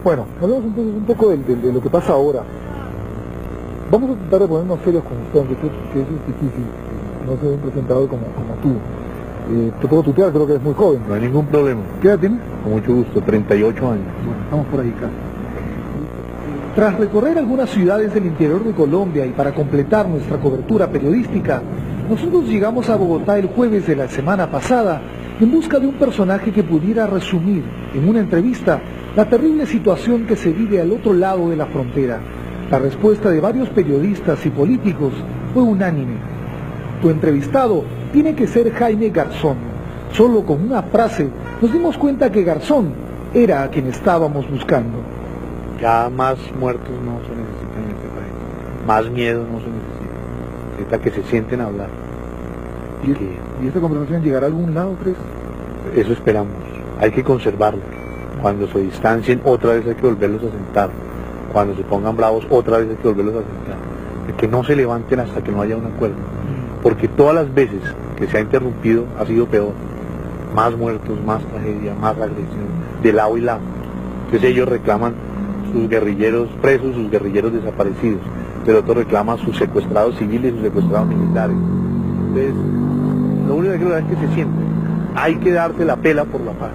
Bueno, hablemos entonces un poco de lo que pasa ahora. Vamos a tratar de ponernos serios con usted, aunque que eso es difícil, no soy un presentador como tú. Te puedo tutear, creo que eres muy joven. No hay ningún problema. ¿Qué edad tienes? Con mucho gusto, 38 años. Bueno, estamos por ahí casi. Tras recorrer algunas ciudades del interior de Colombia y para completar nuestra cobertura periodística, nosotros llegamos a Bogotá el jueves de la semana pasada en busca de un personaje que pudiera resumir en una entrevista la terrible situación que se vive al otro lado de la frontera. La respuesta de varios periodistas y políticos fue unánime. Tu entrevistado tiene que ser Jaime Garzón. Solo con una frase nos dimos cuenta que Garzón era a quien estábamos buscando. Ya más muertos no se necesitan en este país. Más miedo no se necesita. Necesita que se sienten a hablar. ¿Y esta conversación llegará a algún lado, crees? Eso esperamos. Hay que conservarlos. Cuando se distancien, otra vez hay que volverlos a sentar. Cuando se pongan bravos, otra vez hay que volverlos a sentar. De que no se levanten hasta que no haya un acuerdo. Porque todas las veces que se ha interrumpido ha sido peor. Más muertos, más tragedia, más agresión, de lado y lado. Entonces ellos reclaman sus guerrilleros presos, sus guerrilleros desaparecidos. Pero otros reclaman sus secuestrados civiles, sus secuestrados militares. Entonces, lo único que hay que lograr es que se sienten. Hay que darse la pela por la paz.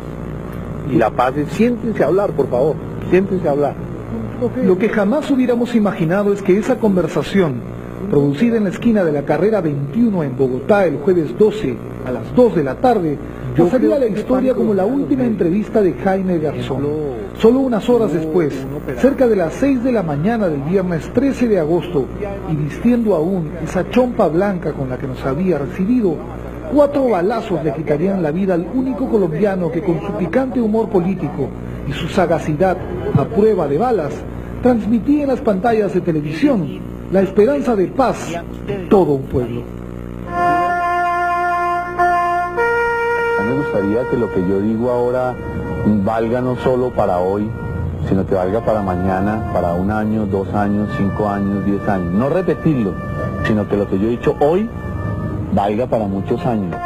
Y la paz es, siéntense a hablar, por favor. Siéntense a hablar. Lo que jamás hubiéramos imaginado es que esa conversación, producida en la esquina de la carrera 21 en Bogotá el jueves 12 a las 2 de la tarde, pasaría a la historia como la última entrevista de Jaime Garzón. Solo unas horas después, cerca de las 6 de la mañana del viernes 13 de agosto, y vistiendo aún esa chompa blanca con la que nos había recibido, 4 balazos le quitarían la vida al único colombiano que con su picante humor político y su sagacidad a prueba de balas, transmitía en las pantallas de televisión la esperanza de paz de todo un pueblo. A mí me gustaría que lo que yo digo ahora valga no solo para hoy, sino que valga para mañana, para 1 año, 2 años, 5 años, 10 años. No repetirlo, sino que lo que yo he dicho hoy valga para muchos años.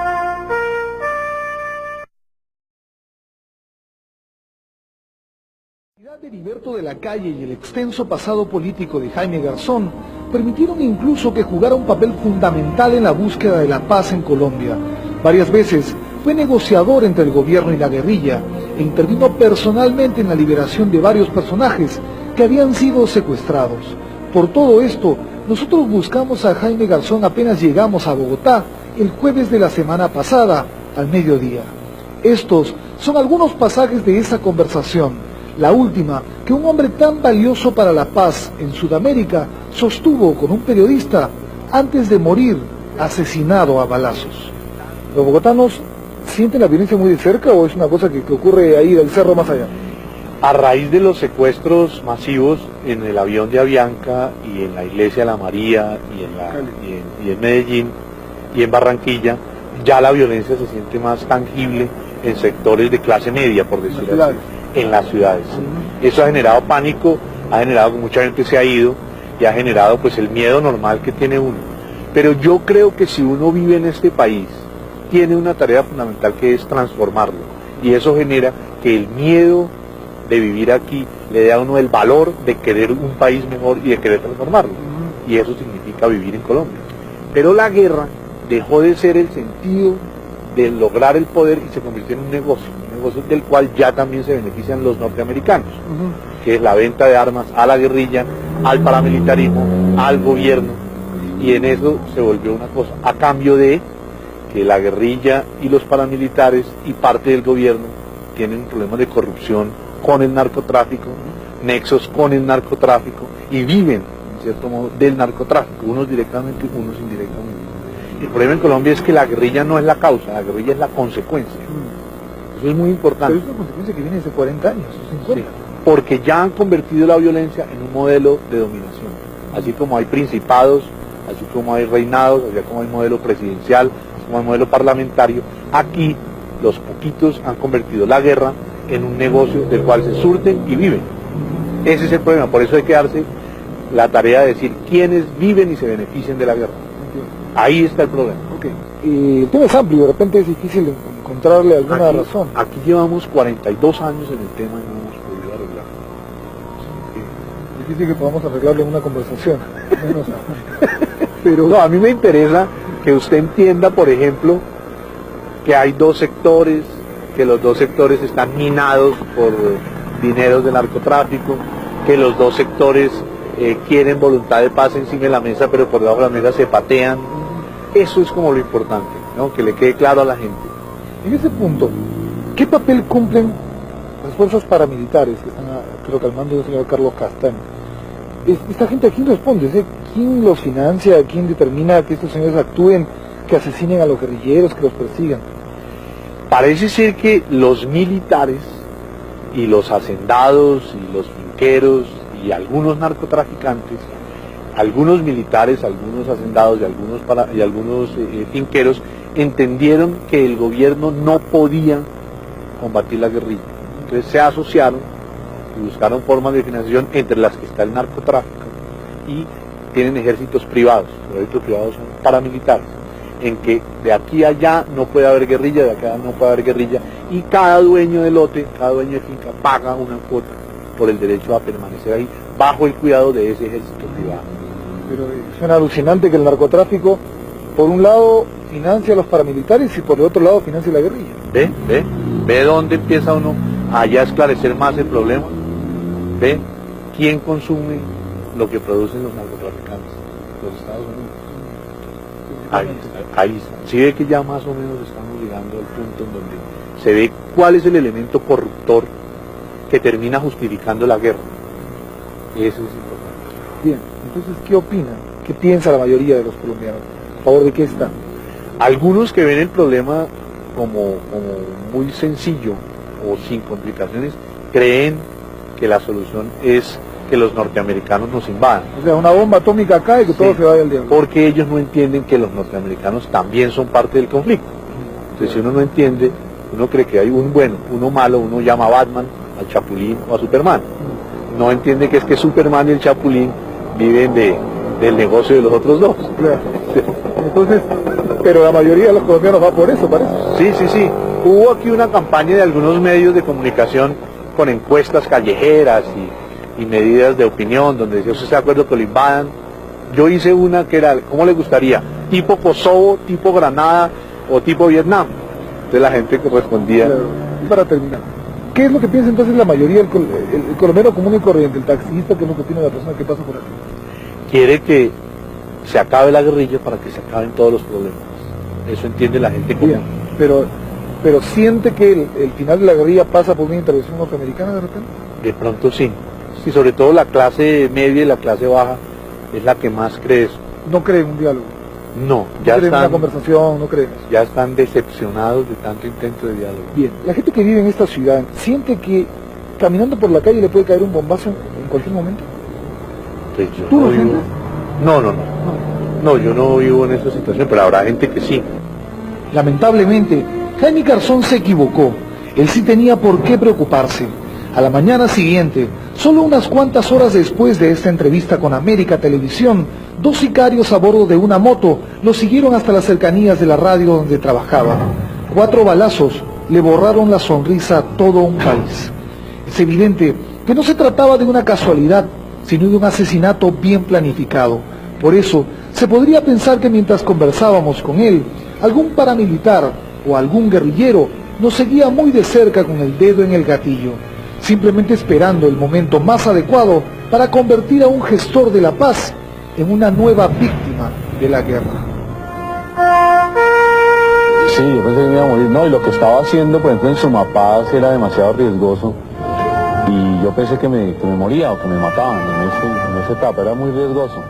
La actividad de Heriberto de la Calle y el extenso pasado político de Jaime Garzón permitieron incluso que jugara un papel fundamental en la búsqueda de la paz en Colombia. Varias veces fue negociador entre el gobierno y la guerrilla e intervino personalmente en la liberación de varios personajes que habían sido secuestrados. Por todo esto, nosotros buscamos a Jaime Garzón apenas llegamos a Bogotá el jueves de la semana pasada, al mediodía. Estos son algunos pasajes de esa conversación, la última que un hombre tan valioso para la paz en Sudamérica sostuvo con un periodista antes de morir asesinado a balazos. ¿Los bogotanos sienten la violencia muy de cerca o es una cosa que ocurre ahí del cerro más allá? A raíz de los secuestros masivos en el avión de Avianca y en la iglesia La María y en Medellín y en Barranquilla, ya la violencia se siente más tangible en sectores de clase media, por decirlo así, en las ciudades. Eso ha generado pánico, ha generado que mucha gente se ha ido y ha generado pues el miedo normal que tiene uno. Pero yo creo que si uno vive en este país, tiene una tarea fundamental que es transformarlo. Y eso genera que el miedo de vivir aquí le dé a uno el valor de querer un país mejor y de querer transformarlo. Y eso significa vivir en Colombia. Pero la guerra dejó de ser el sentido de lograr el poder y se convirtió en un negocio del cual ya también se benefician los norteamericanos, que es la venta de armas a la guerrilla, al paramilitarismo, al gobierno, y en eso se volvió una cosa, a cambio de que la guerrilla y los paramilitares y parte del gobierno tienen problemas de corrupción con el narcotráfico, nexos con el narcotráfico, y viven, en cierto modo, del narcotráfico, unos directamente, unos indirectamente. El problema en Colombia es que la guerrilla no es la causa, la guerrilla es la consecuencia. Eso es muy importante. Pero es una consecuencia que viene desde 40 años, 50. Sí, porque ya han convertido la violencia en un modelo de dominación. Así como hay principados, así como hay reinados, así como hay modelo presidencial, así como hay modelo parlamentario, aquí los poquitos han convertido la guerra en un negocio del cual se surten y viven. Ese es el problema, por eso hay que darse la tarea de decir quiénes viven y se benefician de la guerra. Ahí está el problema. El tema es amplio, de repente es difícil encontrarle alguna razón. Aquí llevamos 42 años en el tema y no hemos podido arreglar. Difícil que podamos arreglarlo en una conversación. Pero no, a mí me interesa que usted entienda, por ejemplo, que hay dos sectores, que los dos sectores están minados por dineros de narcotráfico, que los dos sectores quieren voluntad de paz encima de la mesa, pero por debajo de la mesa se patean. Eso es como lo importante, ¿no? Que le quede claro a la gente. En ese punto, ¿qué papel cumplen las fuerzas paramilitares que están, creo que al mando del señor Carlos Castaño? Esta gente, ¿a quién responde? ¿Quién los financia? ¿Quién determina que estos señores actúen, que asesinen a los guerrilleros, que los persigan? Parece ser que los militares y los hacendados y los finqueros y algunos narcotraficantes, algunos militares, algunos hacendados y algunos finqueros entendieron que el gobierno no podía combatir la guerrilla. Entonces se asociaron y buscaron formas de financiación, entre las que está el narcotráfico, y tienen ejércitos privados. Los ejércitos privados son paramilitares, en que de aquí a allá no puede haber guerrilla, de acá no puede haber guerrilla, y cada dueño de lote, cada dueño de finca paga una cuota por el derecho a permanecer ahí, bajo el cuidado de ese ejército privado. Pero suena alucinante que el narcotráfico, por un lado, financia a los paramilitares y por el otro lado financia la guerrilla. ¿Ve dónde empieza uno a ya esclarecer más el problema? ¿Ve quién consume lo que producen los narcotraficantes? Los Estados Unidos. Ahí está. Sí ve que ya más o menos estamos llegando al punto en donde se ve cuál es el elemento corruptor que termina justificando la guerra. Eso es importante. Bien, entonces, ¿qué opinan? ¿Qué piensa la mayoría de los colombianos? ¿A favor de qué están? Algunos que ven el problema como muy sencillo o sin complicaciones, creen que la solución es que los norteamericanos nos invadan. O sea, una bomba atómica acá y que todo se vaya al diablo. Porque ellos no entienden que los norteamericanos también son parte del conflicto. Entonces, si uno no entiende, uno cree que hay un bueno, uno malo, uno llama a Batman, al Chapulín o a Superman. No entiende que es que Superman y el Chapulín viven del negocio de los otros dos. Claro. Entonces, pero la mayoría de los colombianos va por eso, parece. Sí. Hubo aquí una campaña de algunos medios de comunicación con encuestas callejeras y medidas de opinión, donde decía, ¿usted está de acuerdo que lo invadan? Yo hice una que era, ¿cómo le gustaría? ¿Tipo Kosovo, tipo Granada o tipo Vietnam? Entonces la gente que respondía... Claro. Y para terminar, ¿qué es lo que piensa entonces la mayoría, el colombiano común y corriente, el taxista, que es lo que tiene la persona que pasa por aquí? Quiere que se acabe la guerrilla para que se acaben todos los problemas. Eso entiende la gente común. Bien, pero siente que el final de la guerrilla pasa por una intervención norteamericana de repente. De pronto sí. Y sobre todo la clase media y la clase baja es la que más cree eso. ¿No cree en un diálogo? No, ya están... ¿No cree en una conversación? ¿No cree? Ya están decepcionados de tanto intento de diálogo. Bien, la gente que vive en esta ciudad, ¿siente que caminando por la calle le puede caer un bombazo en cualquier momento? Pues ¿Tú lo sientes? No, yo no vivo en esa situación, pero habrá gente que sí. Lamentablemente, Jaime Garzón se equivocó. Él sí tenía por qué preocuparse. A la mañana siguiente, solo unas cuantas horas después de esta entrevista con América Televisión, dos sicarios a bordo de una moto lo siguieron hasta las cercanías de la radio donde trabajaba. 4 balazos le borraron la sonrisa a todo un país. Es evidente que no se trataba de una casualidad, sino de un asesinato bien planificado. Por eso, se podría pensar que mientras conversábamos con él, algún paramilitar o algún guerrillero nos seguía muy de cerca con el dedo en el gatillo, simplemente esperando el momento más adecuado para convertir a un gestor de la paz en una nueva víctima de la guerra. Sí, yo pensé que me iba a morir. No, y lo que estaba haciendo, por ejemplo, en Sumapaz era demasiado riesgoso. Y yo pensé que me moría o que me mataban en esa etapa, era muy riesgoso.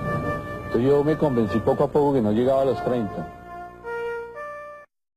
Entonces yo me convencí poco a poco que no llegaba a los 30.